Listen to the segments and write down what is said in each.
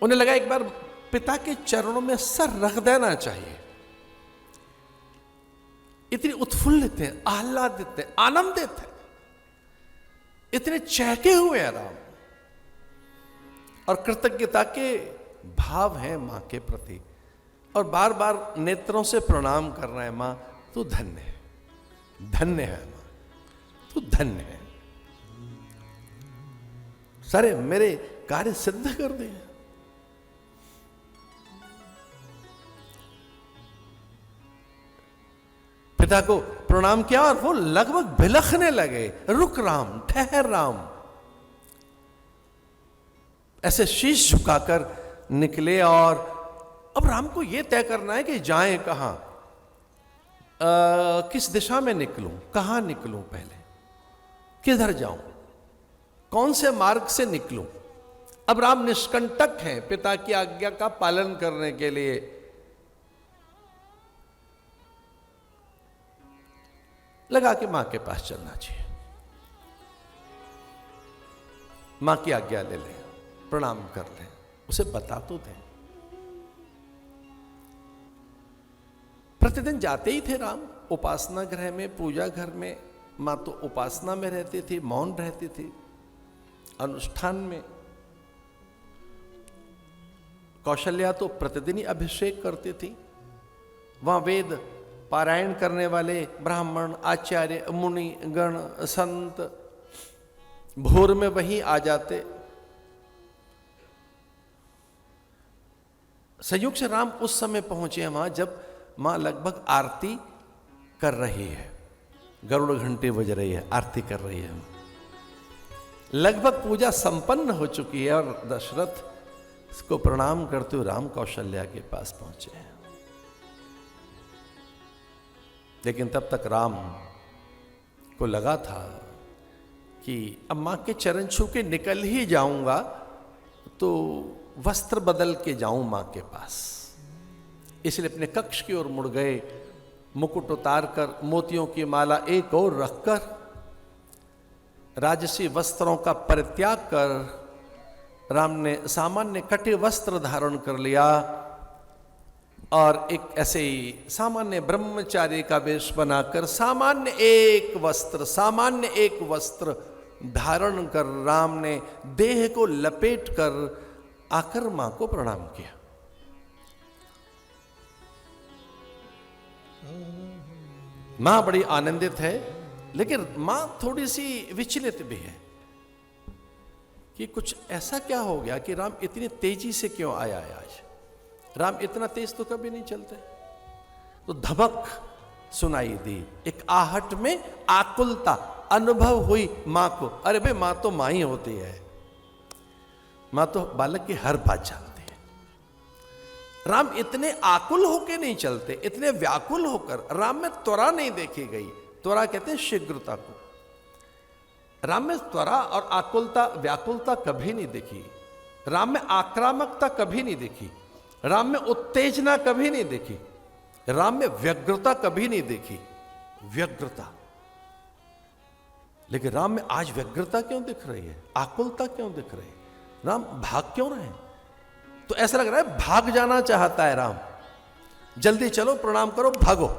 उन्हें लगा एक बार पिता के चरणों में सर रख देना चाहिए। इतनी उत्फुल्लित है, आह्लादित है, आनंदित है, इतने चहके हुए हैं राम, और कृतज्ञता के भाव हैं मां के प्रति, और बार बार नेत्रों से प्रणाम कर रहे हैं, मां तू धन्य है, धन्य है मां, तू धन्य है, सारे मेरे कार्य सिद्ध कर दिए। पिता को प्रणाम किया और वो लगभग बिलखने लगे, रुक राम, ठहर राम, ऐसे शीश झुकाकर निकले। और अब राम को यह तय करना है कि जाएं कहां, किस दिशा में निकलूं, कहां निकलूं, पहले किधर जाऊं, कौन से मार्ग से निकलूं। अब राम निष्कंटक हैं पिता की आज्ञा का पालन करने के लिए। लगा कि मां के पास चलना चाहिए, मां की आज्ञा ले लें, प्रणाम कर लें, उसे बता तो दें। प्रतिदिन जाते ही थे राम उपासना गृह में, पूजा घर में। मां तो उपासना में रहती थी, मौन रहती थी, अनुष्ठान में। कौशल्या तो प्रतिदिन ही अभिषेक करती थी। वहां वेद पारायण करने वाले ब्राह्मण, आचार्य, मुनि गण, संत भोर में वहीं आ जाते। संयोग से राम उस समय पहुंचे वहां जब मां लगभग आरती कर रही है, गरुड़ घंटे बज रही है, आरती कर रही है, लगभग पूजा संपन्न हो चुकी है। और दशरथ को प्रणाम करते हुए राम कौशल्या के पास पहुंचे हैं। लेकिन तब तक राम को लगा था कि अब मां के चरण छू के निकल ही जाऊंगा तो वस्त्र बदल के जाऊं मां के पास, इसलिए अपने कक्ष की ओर मुड़ गए। मुकुट उतार कर, मोतियों की माला एक और रखकर, राजसी वस्त्रों का परित्याग कर राम ने सामान्य कटे वस्त्र धारण कर लिया और एक ऐसे ही सामान्य ब्रह्मचारी का वेश बनाकर सामान्य एक वस्त्र धारण कर राम ने देह को लपेट कर आकर मां को प्रणाम किया। मां बड़ी आनंदित है, लेकिन मां थोड़ी सी विचलित भी है कि कुछ ऐसा क्या हो गया कि राम इतनी तेजी से क्यों आया है आज। राम इतना तेज तो कभी नहीं चलते। तो धमक सुनाई दी, एक आहट में आकुलता अनुभव हुई मां को। अरे भाई, मां तो मां ही होती है, मां तो बालक की हर बात जानती है। राम इतने आकुल होकर नहीं चलते, इतने व्याकुल होकर। राम में त्वरा नहीं देखी गई। त्वरा कहते हैं शीघ्रता को। राम में त्वरा और आकुलता, व्याकुलता कभी नहीं देखी। राम में आक्रामकता कभी नहीं देखी। राम में उत्तेजना कभी नहीं देखी। राम में व्यग्रता कभी नहीं देखी। व्यग्रता। लेकिन राम में आज व्यग्रता क्यों दिख रही है, आकुलता क्यों दिख रही है? राम भाग क्यों रहे हैं? तो ऐसा लग रहा है भाग जाना चाहता है राम। जल्दी चलो, प्रणाम करो, भागो।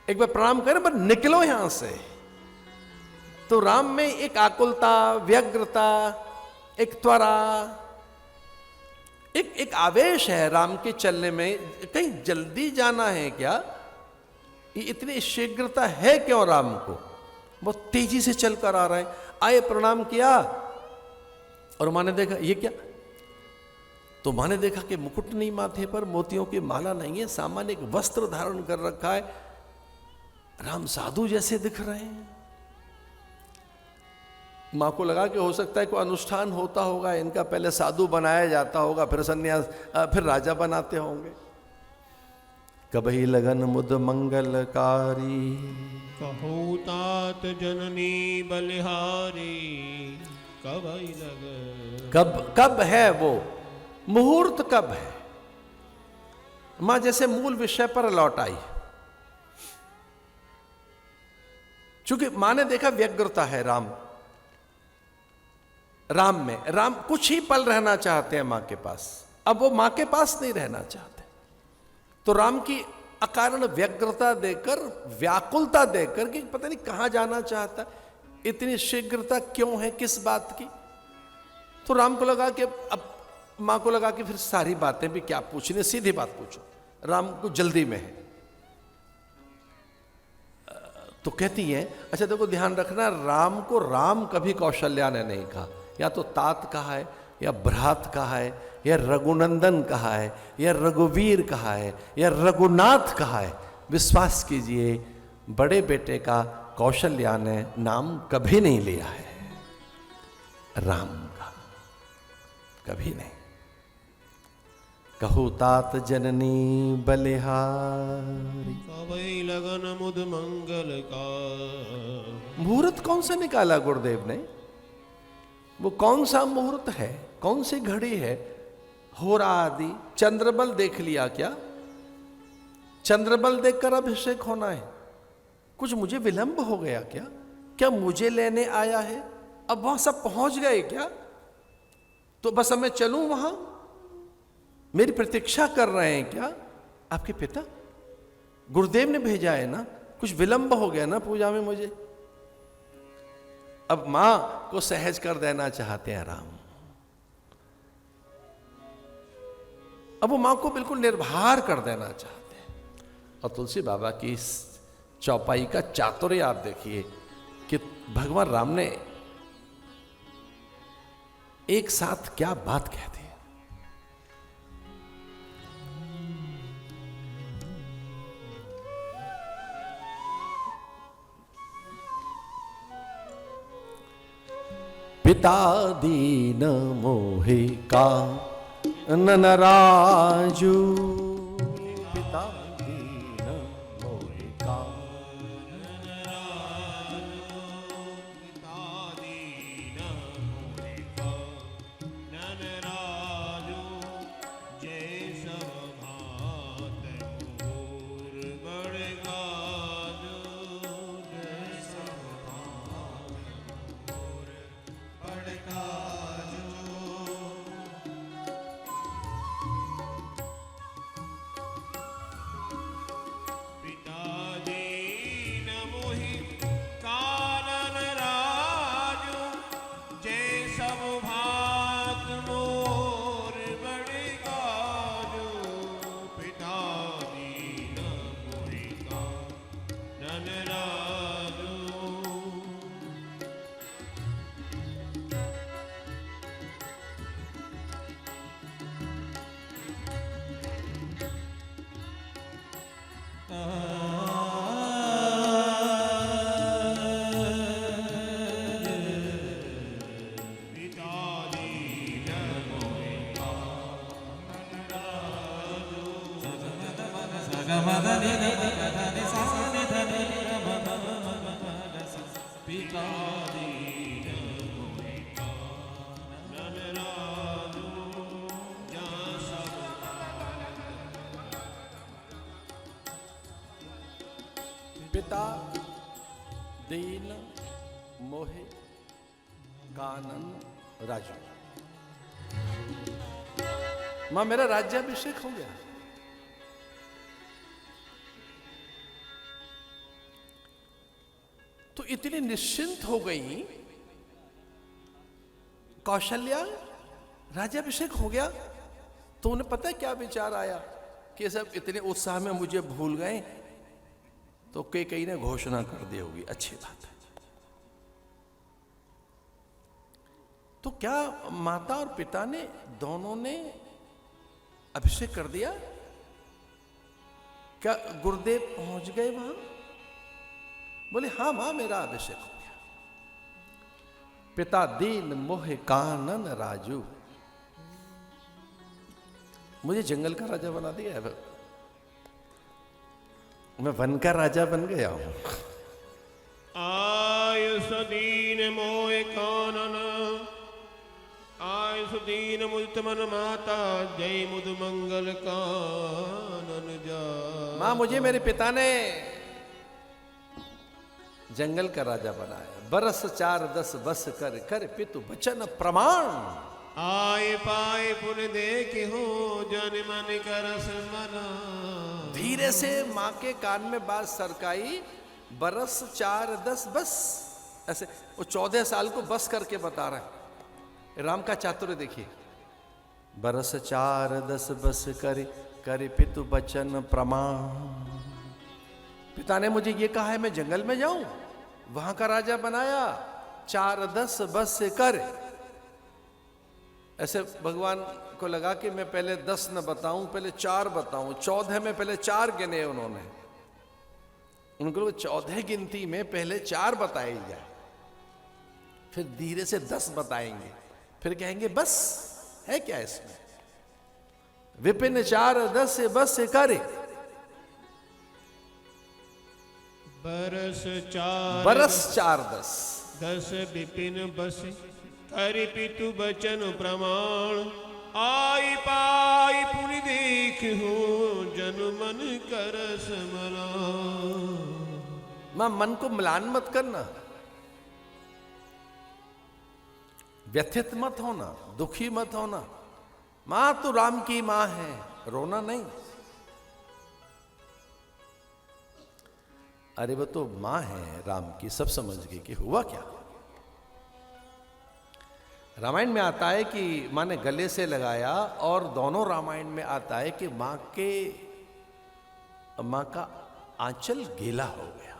एक बार प्रणाम करें पर निकलो यहां से। तो राम में एक आकुलता, व्यग्रता, एक त्वरा, एक आवेश है राम के चलने में। कहीं जल्दी जाना है क्या? ये इतनी शीघ्रता है क्यों राम को? बहुत तेजी से चलकर आ रहा है। आए, प्रणाम किया और मां ने देखा ये क्या? तो मां ने देखा कि मुकुट नहीं माथे पर, मोतियों की माला नहीं है, सामान्य एक वस्त्र धारण कर रखा है। राम साधु जैसे दिख रहे हैं। मां को लगा कि हो सकता है कोई अनुष्ठान होता होगा इनका, पहले साधु बनाया जाता होगा, फिर सन्यास, फिर राजा बनाते होंगे। कबही लगन मुद मंगलकारी, कहूँ तात जननी बलिहारी। कबही लगन, कब है वो मुहूर्त, कब है? मां जैसे मूल विषय पर लौट आई। चूंकि मां ने देखा व्यग्रता है राम में, राम कुछ ही पल रहना चाहते हैं मां के पास, अब वो मां के पास नहीं रहना चाहते। तो राम की अकारण व्यग्रता देकर, व्याकुलता देकर कि पता नहीं कहां जाना चाहता, इतनी शीघ्रता क्यों है, किस बात की। तो राम को लगा कि अब मां को लगा कि फिर सारी बातें भी क्या पूछनी, सीधी बात पूछो, राम को जल्दी में है। तो कहती है, अच्छा देखो ध्यान रखना, राम को राम कभी कौशल्या ने नहीं कहा, या तो तात कहा है, या भ्रात कहा है, या रघुनंदन कहा है, या रघुवीर कहा है, या रघुनाथ कहा है। विश्वास कीजिए बड़े बेटे का कौशल्या ने नाम कभी नहीं लिया है, राम का कभी नहीं। कहु तात जननी बलिहारी, कवई लगन मुद मंगल का। मुहूर्त कौन सा निकाला गुरुदेव ने, वो कौन सा मुहूर्त है, कौन सी घड़ी है। होरा आदि चंद्रबल देख लिया क्या, चंद्रबल देखकर अभिषेक होना है। कुछ मुझे विलंब हो गया क्या, क्या मुझे लेने आया है, अब वहां सब पहुंच गए क्या, तो बस अब मैं चलूं वहां, मेरी प्रतीक्षा कर रहे हैं क्या आपके पिता, गुरुदेव ने भेजा है ना, कुछ विलंब हो गया ना पूजा में मुझे। अब मां को सहज कर देना चाहते हैं राम, अब वो मां को बिल्कुल निर्भर कर देना चाहते हैं। और तुलसी बाबा की इस चौपाई का चातुर्य आप देखिए कि भगवान राम ने एक साथ क्या बात कह दी। पिता दीन मोहि का नन राजू, पिता दीन मोहि का नन राजू, पिता दीन मोहि का नन राजू, जय सब भात मोर बड़ गाजू, जय सब भात मोर बड़ गाजू। पिता दीन मोहे कानन राजू, मां मेरा राज्याभिषेक हो गया। तो इतनी निश्चिंत हो गई कौशल्या, राज्याभिषेक हो गया। तो उन्हें पता है क्या विचार आया कि सब इतने उत्साह में मुझे भूल गए, तो कई ने घोषणा कर दी होगी, अच्छी बात है। तो क्या माता और पिता ने दोनों ने अभिषेक कर दिया? क्या गुरुदेव पहुंच गए वहां? बोले हाँ मां मेरा अभिषेक हो गया। पिता दीन मोह कानन राजू, मुझे जंगल का राजा बना दिया है, मैं वन का राजा बन गया हूं। आयुष दीन मोह कानन, आयुष दीन मुदित मन माता, जय मुद मंगल कानन जा। मां मुझे मेरे पिता ने जंगल का राजा बनाया। बरस 4-10 बस कर कर पितु बचन प्रमाण। आए पाए पुन देखे हो जन मन करस मना। धीरे से माँ के कान में बात सरकाई, बरस 4-10 बस, ऐसे वो 14 साल को बस करके बता रहा है। राम का चातुर्य देखिए, बरस 4-10 बस करे करे पितु बचन प्रमाण। पिता ने मुझे ये कहा है मैं जंगल में जाऊं, वहां का राजा बनाया, 4-10 बस कर। ऐसे भगवान को लगा कि मैं पहले 10 न बताऊं, पहले 4 बताऊं। 14 में पहले 4 गिने उन्होंने। उनको 14 गिनती में पहले 4 बताई जाए, फिर धीरे से 10 बताएंगे, फिर कहेंगे बस है क्या इसमें। विपिन 4-10 बस करे, बरस 4-10 10 विपिन बस करि पितु बचन प्रमाण। आई पाई पुनि देख हो जन मन करस मना। मां मन को म्लान मत करना, व्यथित मत होना, दुखी मत होना। मां तो राम की मां है, रोना नहीं। अरे वो तो मां है राम की, सब समझ गई कि हुआ क्या। रामायण में आता है कि मां ने गले से लगाया, और दोनों रामायण में आता है कि मां का आंचल गीला हो गया।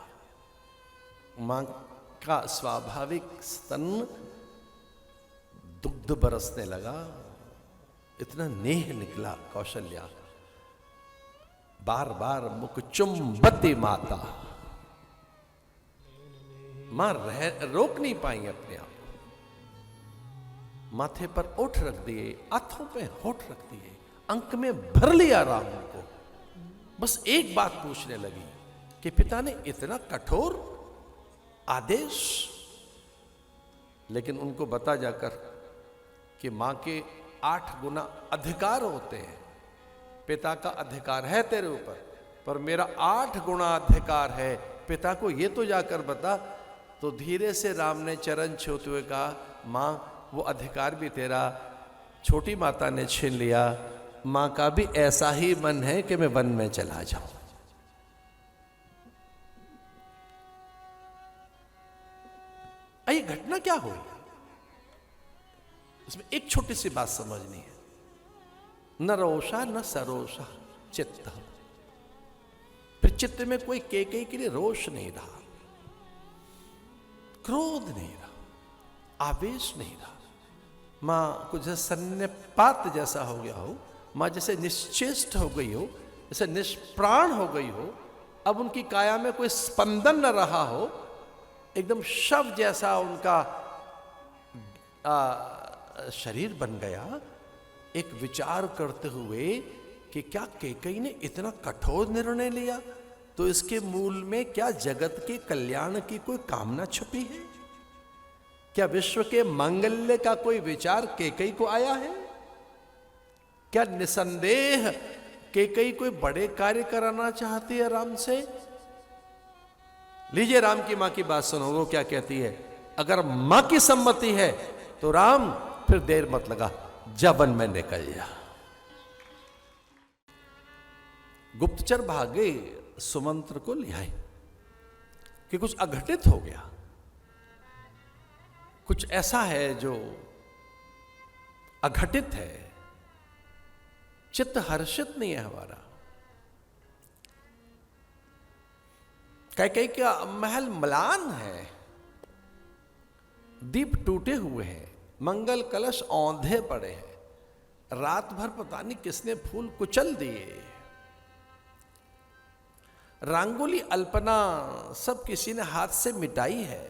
मां का स्वाभाविक स्तन दुग्ध बरसने लगा, इतना नेह निकला कौशल्या। बार बार मुख चुंबती माता, मां रोक नहीं पाई अपने आप। माथे पर ओठ रख दिए, हाथों पे होठ रख दिए, अंक में भर लिया राम को। बस एक बात पूछने लगी कि पिता ने इतना कठोर आदेश, लेकिन उनको बता जाकर कि मां के 8 गुना अधिकार होते हैं। पिता का अधिकार है तेरे ऊपर, पर मेरा 8 गुना अधिकार है, पिता को ये तो जाकर बता। तो धीरे से राम ने चरण छूते हुए कहा, मां वो अधिकार भी तेरा छोटी माता ने छीन लिया। मां का भी ऐसा ही मन है कि मैं वन में चला जाऊं। ये घटना क्या हुई, इसमें एक छोटी सी बात समझनी है। न रोषा न सरोषा चित्त, फिर चित्त में कोई केकई के लिए रोष नहीं रहा, क्रोध नहीं रहा, आवेश नहीं रहा। मां कुछ सन्निपात जैसा हो गया हो, मां जैसे निश्चेष्ट हो गई हो, जैसे निष्प्राण हो गई हो। अब उनकी काया में कोई स्पंदन न रहा हो, एकदम शव जैसा उनका शरीर बन गया। एक विचार करते हुए कि क्या कैकेयी ने इतना कठोर निर्णय लिया, तो इसके मूल में क्या जगत के कल्याण की कोई कामना छुपी है? क्या विश्व के मंगल्य का कोई विचार कैकेयी को आया है? क्या निसंदेह कैकेयी कोई बड़े कार्य कराना चाहती है राम से? लीजिए राम की मां की बात सुनो, वो क्या कहती है। अगर मां की सम्मति है तो राम फिर देर मत लगा, जा वन में निकल जा। गुप्तचर भागे सुमंत्र को ले आए कि कुछ अघटित हो गया, कुछ ऐसा है जो अघटित है, चित्त हर्षित नहीं है हमारा। कैकेयी का महल म्लान है, दीप टूटे हुए हैं, मंगल कलश औंधे पड़े हैं, रात भर पता नहीं किसने फूल कुचल दिए, रंगोली अल्पना सब किसी ने हाथ से मिटाई है।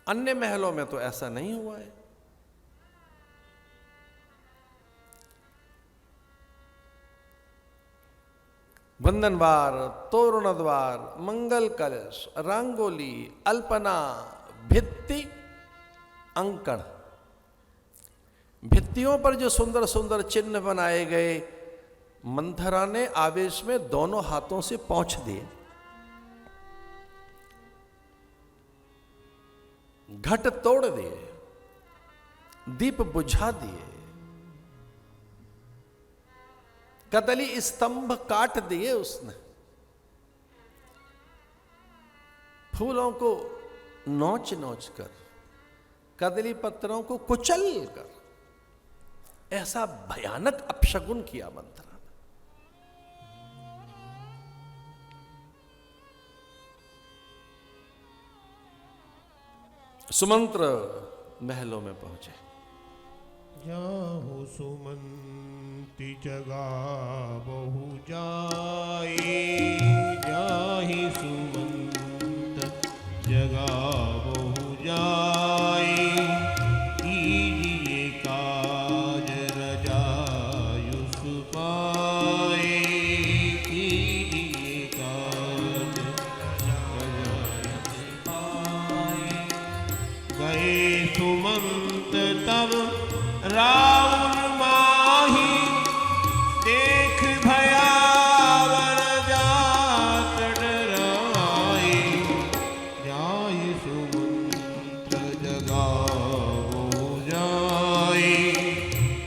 अन्य महलों में तो ऐसा नहीं हुआ है। वंदनवार, तोरण द्वार, मंगल कलश, रंगोली, अल्पना, भित्ति, अंकन, भित्तियों पर जो सुंदर सुंदर चिन्ह बनाए गए, मंथरा ने आवेश में दोनों हाथों से पोंछ दिए। घट तोड़ दिए, दीप बुझा दिए, कदली स्तंभ काट दिए उसने, फूलों को नोच नोच कर, कदली पत्रों को कुचल कर, ऐसा भयानक अपशगुन किया मंथरा ने। सुमंत्र महलों में पहुंचे। जाहु सुमंति जगा बहु जाई, जाहि सुमंत जगा बहु जाई, कीजिए काज रजायुस पाए, कीजिए काज रजायुस पाए। गए सुमंत तब राउर माही, देख भयावर जात डराए, जाय सुमंत्र जगावो जाए,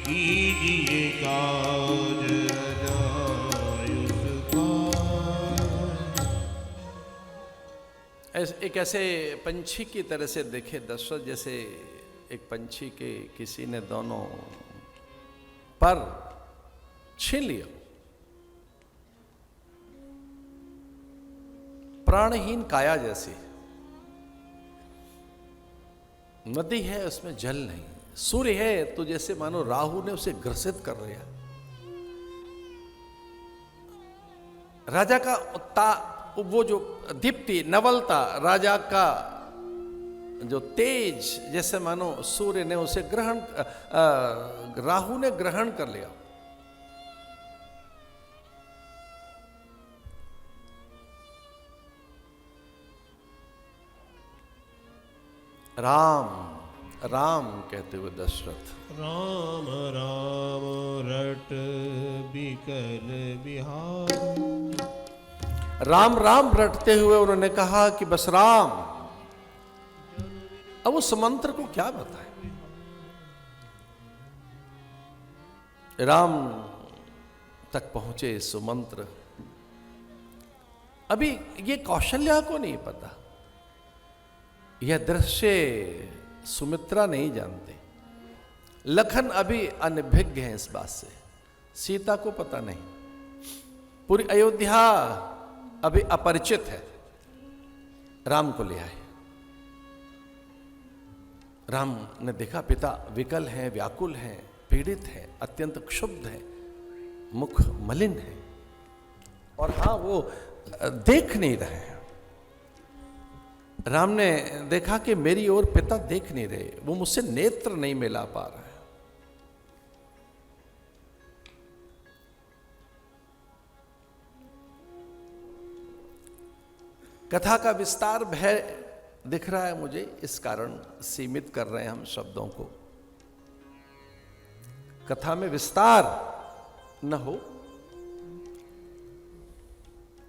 कीजिए काज रजायुस पाए। एक ऐसे पंछी की तरह से देखे दशरथ, जैसे एक पंछी के किसी ने दोनों पर छीन लिया, प्राणहीन काया जैसी। नदी है उसमें जल नहीं, सूर्य है तो जैसे मानो राहु ने उसे ग्रसित कर लिया। राजा का वो जो दीप्ति नवलता, राजा का जो तेज, जैसे मानो सूर्य ने उसे राहु ने ग्रहण कर लिया। राम राम कहते हुए दशरथ, राम राम रट बिकल बिहार। राम राम रटते हुए उन्होंने कहा कि बस राम। अब उस मंत्र को क्या बताएं? राम तक पहुंचे सुमंत्र। अभी ये कौशल्या को नहीं पता, यह दृश्य सुमित्रा नहीं जानते, लखन अभी अनभिज्ञ हैं इस बात से, सीता को पता नहीं, पूरी अयोध्या अभी अपरिचित है। राम को ले आए। राम ने देखा पिता विकल हैं, व्याकुल हैं, पीड़ित हैं, अत्यंत क्षुब्ध हैं, मुख मलिन है, और हां वो देख नहीं रहे हैं। राम ने देखा कि मेरी ओर पिता देख नहीं रहे, वो मुझसे नेत्र नहीं मिला पा रहे हैं। कथा का विस्तार भय दिख रहा है मुझे, इस कारण सीमित कर रहे हैं हम शब्दों को। कथा में विस्तार न हो